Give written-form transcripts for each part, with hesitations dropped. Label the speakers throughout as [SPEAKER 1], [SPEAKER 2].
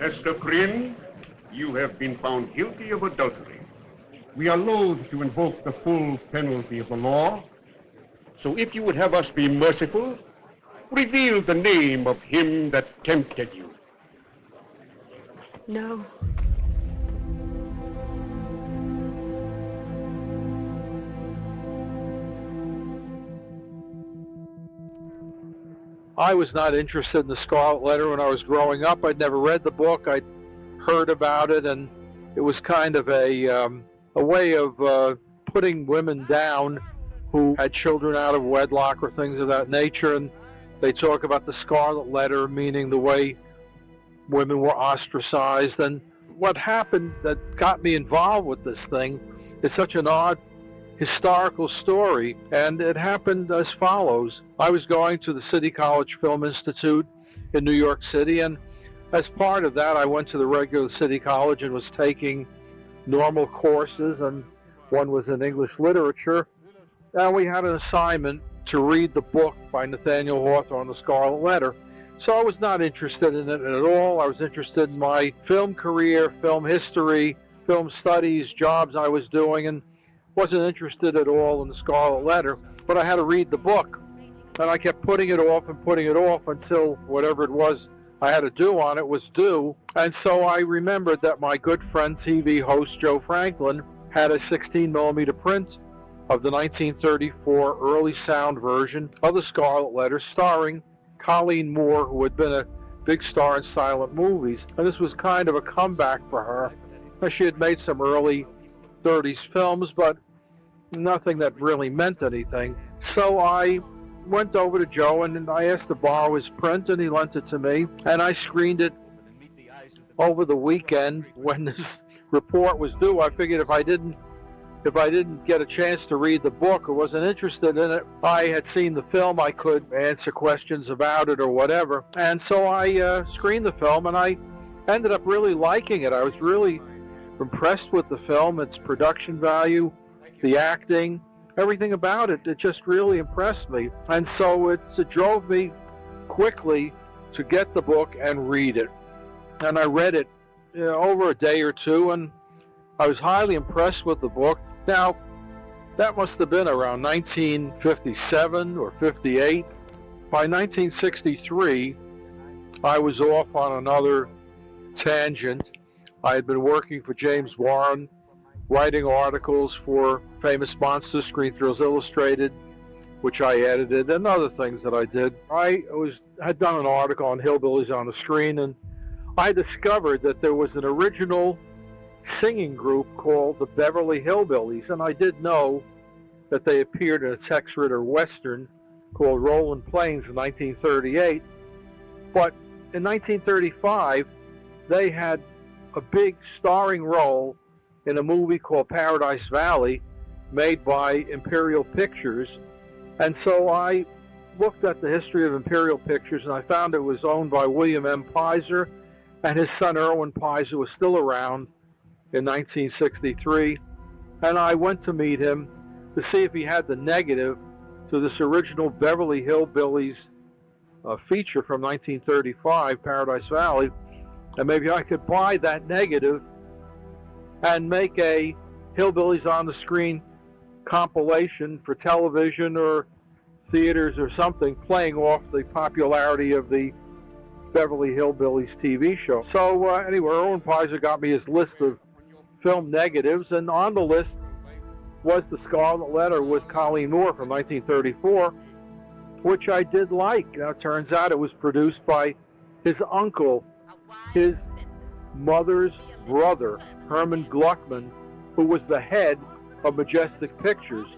[SPEAKER 1] Esther Prynne, you have been found guilty of adultery.
[SPEAKER 2] We are loath to invoke the full penalty of the law.
[SPEAKER 1] So if you would have us be merciful, reveal the name of him that tempted you.
[SPEAKER 3] No.
[SPEAKER 4] I was not interested in the Scarlet Letter when I was growing up. I'd never read the book. I'd heard about it, and it was kind of a way of putting women down who had children out of wedlock or things of that nature. And they talk about the Scarlet Letter, meaning the way women were ostracized. And what happened that got me involved with this thing is such an odd historical story, and it happened as follows. I was going to the City College Film Institute in New York City, and as part of that I went to the regular City College and was taking normal courses, and one was in English literature, and we had an assignment to read the book by Nathaniel Hawthorne, The Scarlet Letter. So I was not interested in it at all. I was interested in my film career, film history, film studies, jobs I was doing, and wasn't interested at all in the Scarlet Letter, but I had to read the book, and I kept putting it off until whatever it was I had to do on it was due. And so I remembered that my good friend TV host Joe Franklin had a 16mm print of the 1934 early sound version of the Scarlet Letter, starring Colleen Moore, who had been a big star in silent movies, and this was kind of a comeback for her. Now, she had made some early 30s films, but nothing that really meant anything. So I went over to Joe and I asked to borrow his print, and he lent it to me, and I screened it over the weekend when this report was due. I figured if I didn't get a chance to read the book or wasn't interested in it, I had seen the film, I could answer questions about it or whatever. And so I screened the film, and I ended up really liking it. I was really impressed with the film, its production value, the acting, everything about it. It just really impressed me. And so it drove me quickly to get the book and read it. And I read it over a day or two, and I was highly impressed with the book. Now, that must have been around 1957 or 58. By 1963, I was off on another tangent. I had been working for James Warren, writing articles for Famous Monsters, Screen Thrills Illustrated, which I edited, and other things that I did. I had done an article on Hillbillies on the Screen, and I discovered that there was an original singing group called the Beverly Hillbillies, and I did know that they appeared in a Tex Ritter Western called Rolling Plains in 1938, but in 1935, they had a big starring role in a movie called Paradise Valley, made by Imperial Pictures. And so I looked at the history of Imperial Pictures, and I found it was owned by William M. Pizer, and his son Irwin Pizer was still around in 1963. And I went to meet him to see if he had the negative to this original Beverly Hillbillies feature from 1935, Paradise Valley, and maybe I could buy that negative and make a Hillbillies on the Screen compilation for television or theaters or something, playing off the popularity of the Beverly Hillbillies TV show. So anyway, Irwin Pizer got me his list of film negatives, and on the list was The Scarlet Letter with Colleen Moore from 1934, which I did like. Now, it turns out it was produced by his uncle, his mother's brother, Herman Gluckman, who was the head of Majestic Pictures.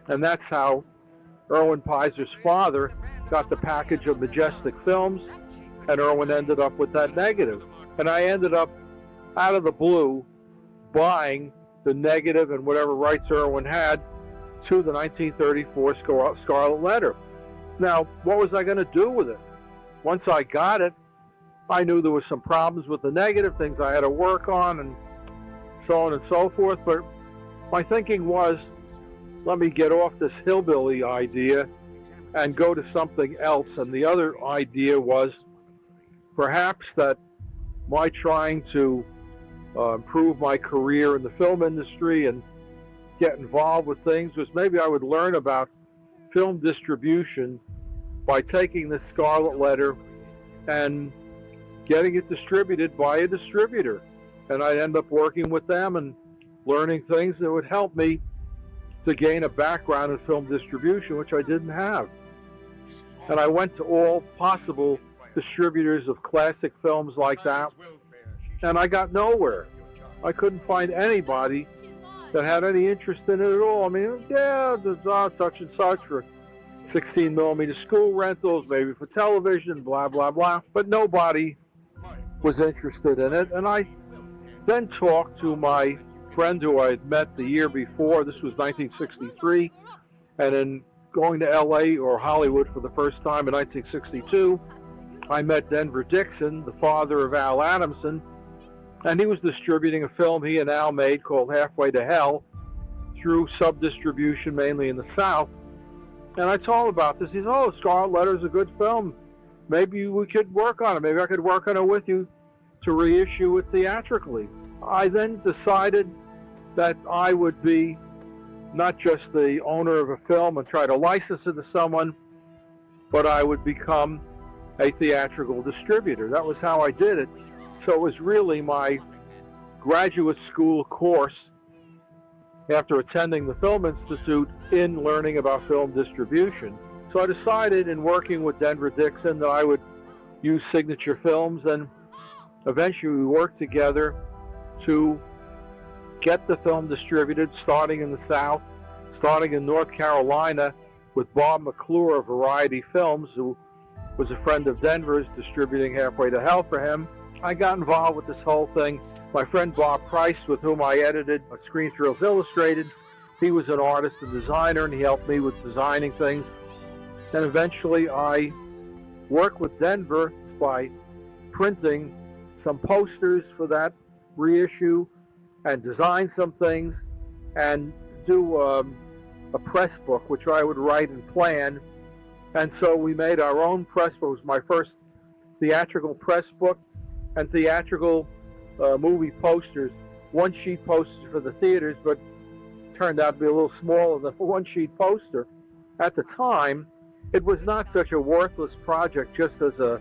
[SPEAKER 4] And that's how Irwin Pizer's father got the package of Majestic Films, and Irwin ended up with that negative. And I ended up, out of the blue, buying the negative and whatever rights Irwin had to the 1934 Scarlet Letter. Now, what was I going to do with it? Once I got it, I knew there was some problems with the negative, things I had to work on, and so on and so forth. But my thinking was, let me get off this hillbilly idea and go to something else. And the other idea was perhaps that my trying to improve my career in the film industry and get involved with things was maybe I would learn about film distribution by taking this Scarlet Letter and getting it distributed by a distributor. And I'd end up working with them and learning things that would help me to gain a background in film distribution, which I didn't have. And I went to all possible distributors of classic films like that, and I got nowhere. I couldn't find anybody that had any interest in it at all. I mean, yeah, such and such for 16 millimeter school rentals, maybe for television, blah, blah, blah. But nobody was interested in it. And I then talked to my friend who I had met the year before. This was 1963. And in going to LA or Hollywood for the first time in 1962, I met Denver Dixon, the father of Al Adamson, and he was distributing a film he and Al made called Halfway to Hell through sub-distribution, mainly in the South. And I told him about this. He said, oh, Scarlet Letter is a good film. Maybe we could work on it. Maybe I could work on it with you to reissue it theatrically. I then decided that I would be not just the owner of a film and try to license it to someone, but I would become a theatrical distributor. That was how I did it. So it was really my graduate school course after attending the Film Institute in learning about film distribution. So I decided in working with Denver Dixon that I would use Signature Films, and eventually we worked together to get the film distributed, starting in the South, starting in North Carolina with Bob McClure of Variety Films, who was a friend of Denver's, distributing Halfway to Hell for him. I got involved with this whole thing. My friend Bob Price, with whom I edited Screen Thrills Illustrated, he was an artist and designer, and he helped me with designing things. And eventually I worked with Denver by printing some posters for that reissue and design some things and do a press book, which I would write and plan. And so we made our own press book. It was my first theatrical press book and theatrical movie posters, one-sheet posters for the theaters, but turned out to be a little smaller than a one-sheet poster. At the time, it was not such a worthless project just as a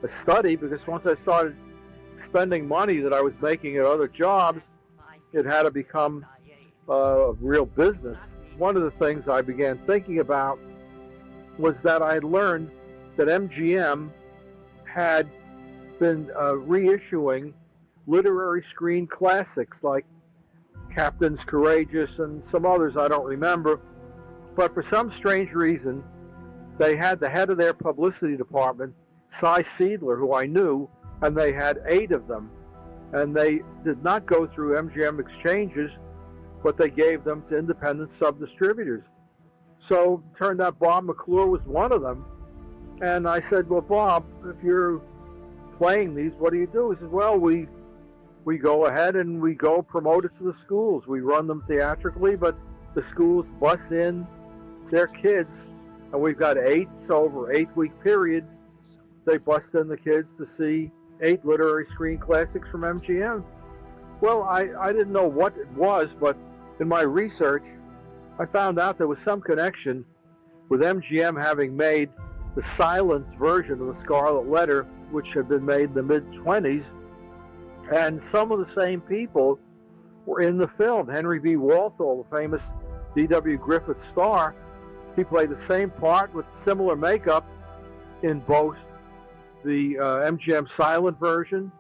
[SPEAKER 4] study, because once I started spending money that I was making at other jobs, it had to become a real business. One of the things I began thinking about was that I had learned that MGM had been reissuing literary screen classics like Captain's Courageous and some others I don't remember. But for some strange reason, they had the head of their publicity department, Cy Seidler, who I knew, and they had 8 of them. And they did not go through MGM exchanges, but they gave them to independent sub-distributors. So it turned out Bob McClure was one of them. And I said, well, Bob, if you're playing these, what do you do? He said, well, we go ahead and we go promote it to the schools. We run them theatrically, but the schools bus in their kids, and we've got 8, so over an 8-week period, they bust in the kids to see 8 literary screen classics from MGM. Well, I didn't know what it was, but in my research, I found out there was some connection with MGM having made the silent version of the Scarlet Letter, which had been made in the mid-20s, and some of the same people were in the film. Henry B. Walthall, the famous D.W. Griffith star, he played the same part with similar makeup in both the MGM silent version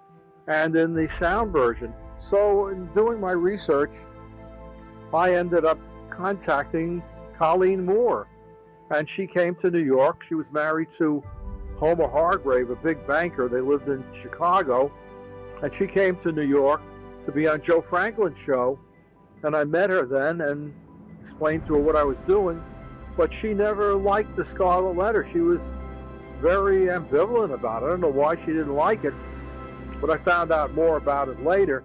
[SPEAKER 4] and in the sound version. So in doing my research, I ended up contacting Colleen Moore, and she came to New York. She was married to Homer Hargrave, a big banker. They lived in Chicago, and she came to New York to be on Joe Franklin's show, and I met her then and explained to her what I was doing, but she never liked the Scarlet Letter. She was very ambivalent about it. I don't know why she didn't like it, but I found out more about it later.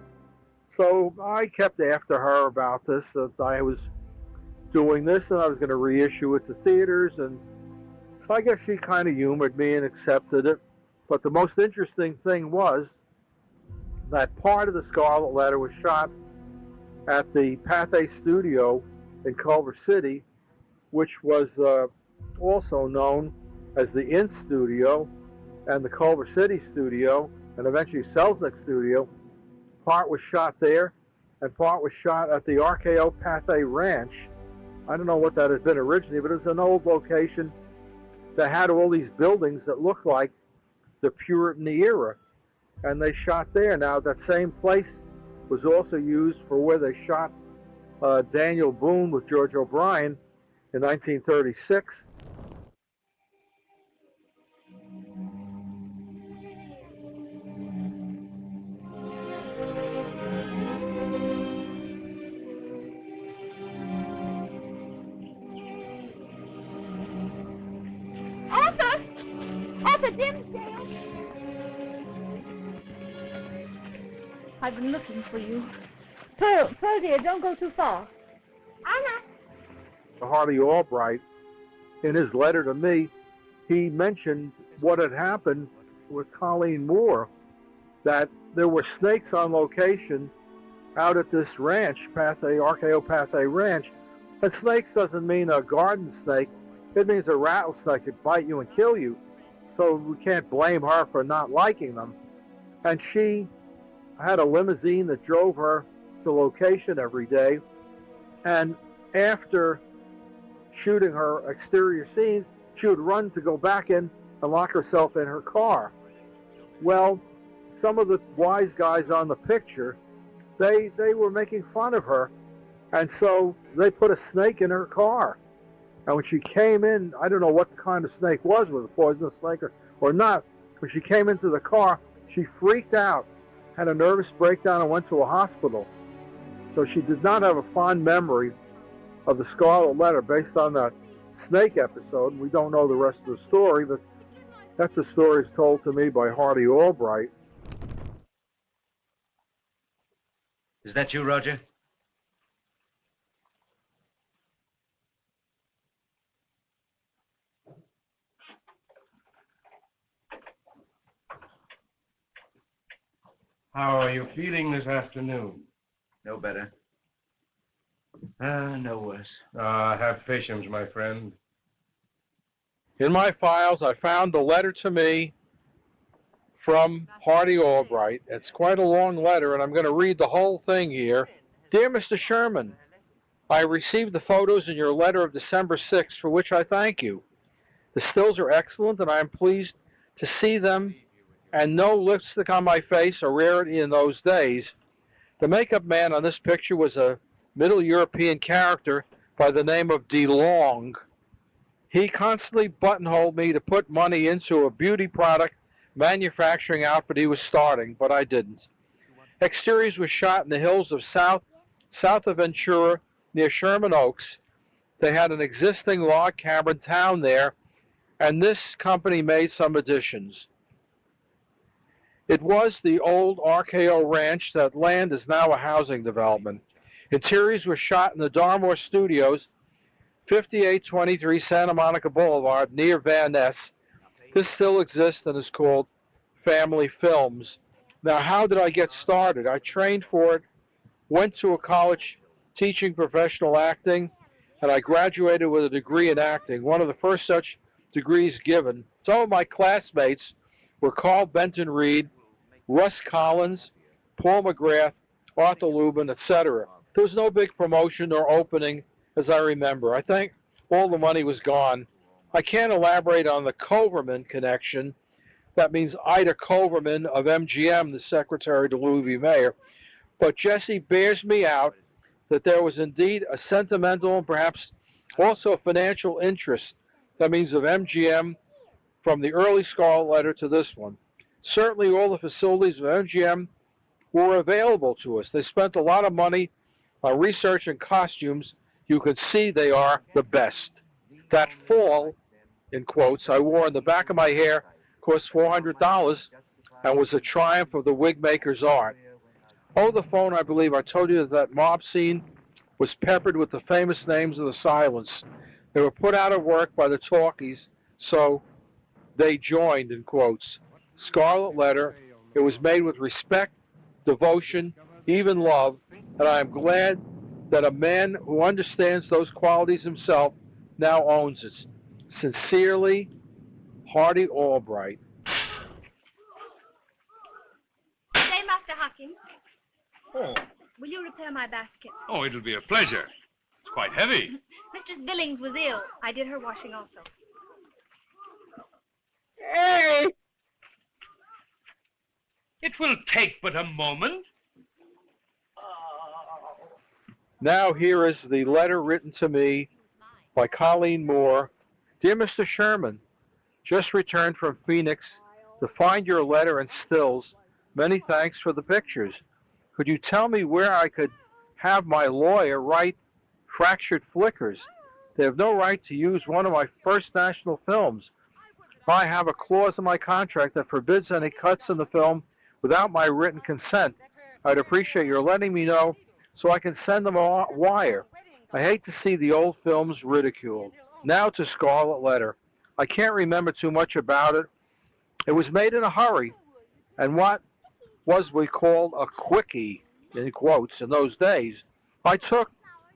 [SPEAKER 4] So I kept after her about this, that I was doing this and I was going to reissue it to theaters, and so I guess she kind of humored me and accepted it. But the most interesting thing was that part of the Scarlet Letter was shot at the Pathé Studio in Culver City, which was also known as the In Studio and the Culver City Studio, and eventually Selznick Studio. Part was shot there, and part was shot at the RKO Pathé Ranch. I don't know what that had been originally, but it was an old location that had all these buildings that looked like the Puritan era, and they shot there. Now, that same place was also used for where they shot Daniel Boone with George O'Brien in 1936.
[SPEAKER 3] Arthur Dimmesdale! I've been looking for you. Pearl, dear, don't go too far. Anna!
[SPEAKER 4] Hardy Albright, in his letter to me, he mentioned what had happened with Colleen Moore, that there were snakes on location out at this ranch, RKO Pathé Ranch. And snakes doesn't mean a garden snake. It means a rattlesnake could bite you and kill you. So we can't blame her for not liking them. And she had a limousine that drove her to location every day. And after shooting her exterior scenes, she would run to go back in and lock herself in her car. Well, some of the wise guys on the picture, they were making fun of her. And so they put a snake in her car. And when she came in, I don't know what the kind of snake was, whether a poisonous snake or not. When she came into the car, she freaked out, had a nervous breakdown, and went to a hospital. So she did not have a fond memory of the Scarlet Letter based on that snake episode. We don't know the rest of the story, but that's the story told to me by Hardy Albright.
[SPEAKER 5] Is that you, Roger?
[SPEAKER 2] How are you feeling this afternoon?
[SPEAKER 5] No better. No worse.
[SPEAKER 2] Have patience, my friend.
[SPEAKER 4] In my files, I found a letter to me from Hardy Albright. It's quite a long letter, and I'm going to read the whole thing here. Dear Mr. Sherman, I received the photos in your letter of December 6th, for which I thank you. The stills are excellent, and I am pleased to see them, and no lipstick on my face, a rarity in those days. The makeup man on this picture was a Middle European character by the name of DeLong. He constantly buttonholed me to put money into a beauty product manufacturing outfit he was starting, but I didn't. Exteriors were shot in the hills of south of Ventura, near Sherman Oaks. They had an existing log cabin town there, and this company made some additions. It was the old RKO Ranch. That land is now a housing development. Interiors were shot in the Darmore Studios, 5823 Santa Monica Boulevard, near Van Ness. This still exists and is called Family Films. Now, how did I get started? I trained for it, went to a college teaching professional acting, and I graduated with a degree in acting, one of the first such degrees given. Some of my classmates were Carl Benton Reed, Russ Collins, Paul McGrath, Arthur Lubin, etc. There was no big promotion or opening, as I remember. I think all the money was gone. I can't elaborate on the Coverman connection. That means Ida Coverman of MGM, the secretary to Louis V. Mayer. But Jesse bears me out that there was indeed a sentimental and perhaps also a financial interest, that means of MGM, from the early Scarlet Letter to this one. Certainly all the facilities of MGM were available to us. They spent a lot of money on research and costumes. You can see they are the best. That fall, in quotes, I wore in the back of my hair cost $400 and was a triumph of the wig maker's art. Over the phone, I believe I told you that mob scene was peppered with the famous names of the silence. They were put out of work by the talkies, so they joined, in quotes. Scarlet Letter, it was made with respect devotion, even love, and I am glad that a man who understands those qualities himself now owns it. Sincerely, Hardy Albright.
[SPEAKER 3] Good day, Master Hawkins.
[SPEAKER 2] Oh.
[SPEAKER 3] Will you repair my basket?
[SPEAKER 2] Oh, it'll be a pleasure. It's quite heavy.
[SPEAKER 3] Mistress Billings was ill. I did her washing also.
[SPEAKER 2] Hey! It will take but a moment.
[SPEAKER 4] Now here is the letter written to me by Colleen Moore. Dear Mr. Sherman, just returned from Phoenix to find your letter and stills. Many thanks for the pictures. Could you tell me where I could have my lawyer write Fractured Flickers? They have no right to use one of my first national films. I have a clause in my contract that forbids any cuts in the film without my written consent. I'd appreciate your letting me know so I can send them a wire. I hate to see the old films ridiculed. Now to Scarlet Letter. I can't remember too much about it. It was made in a hurry, and what was we called a quickie, in quotes, in those days. I took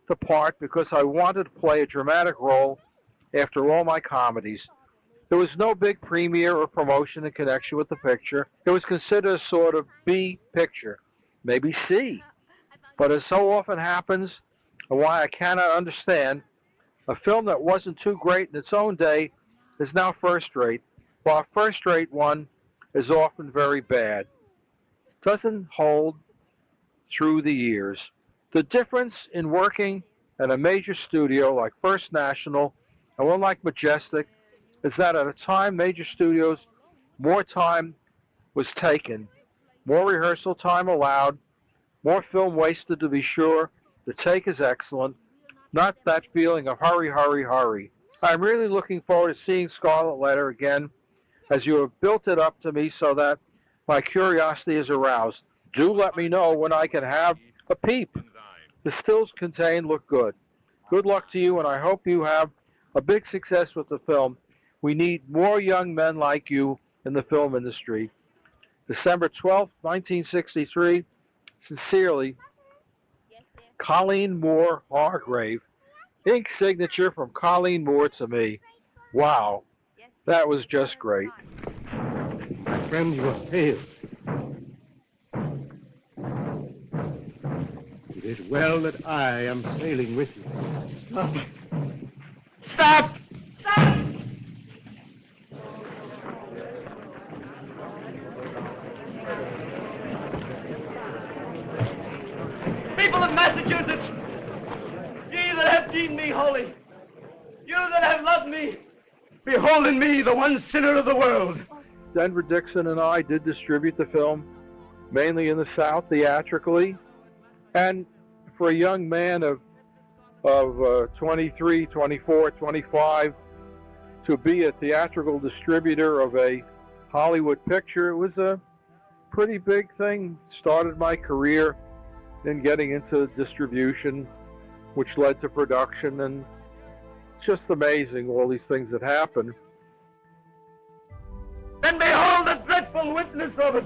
[SPEAKER 4] the part because I wanted to play a dramatic role after all my comedies. There was no big premiere or promotion in connection with the picture. It was considered a sort of B picture, maybe C. But as so often happens, and why I cannot understand, a film that wasn't too great in its own day is now first-rate, while a first-rate one is often very bad. Doesn't hold through the years. The difference in working at a major studio like First National and one like Majestic is that at a time major studios, more time was taken, more rehearsal time allowed, more film wasted to be sure. The take is excellent, not that feeling of hurry, hurry, hurry. I'm really looking forward to seeing Scarlet Letter again, as you have built it up to me so that my curiosity is aroused. Do let me know when I can have a peep. The stills contained look good. Good luck to you, and I hope you have a big success with the film. We need more young men like you in the film industry. December 12th, 1963, sincerely, Colleen Moore Hargrave. Ink signature from Colleen Moore to me. Wow, that was just great.
[SPEAKER 1] My friend, you are pale. It is well that I am sailing with you. Stop! Stop! Stop!
[SPEAKER 6] People of Massachusetts, ye that have deemed me holy, you that have loved me, behold in me the one sinner of the world.
[SPEAKER 4] Denver Dixon and I did distribute the film, mainly in the South, theatrically. And for a young man of 23, 24, 25, to be a theatrical distributor of a Hollywood picture, it was a pretty big thing. Started my career in getting into distribution, which led to production, and it's just amazing all these things that happen.
[SPEAKER 6] Then behold the dreadful witness of it.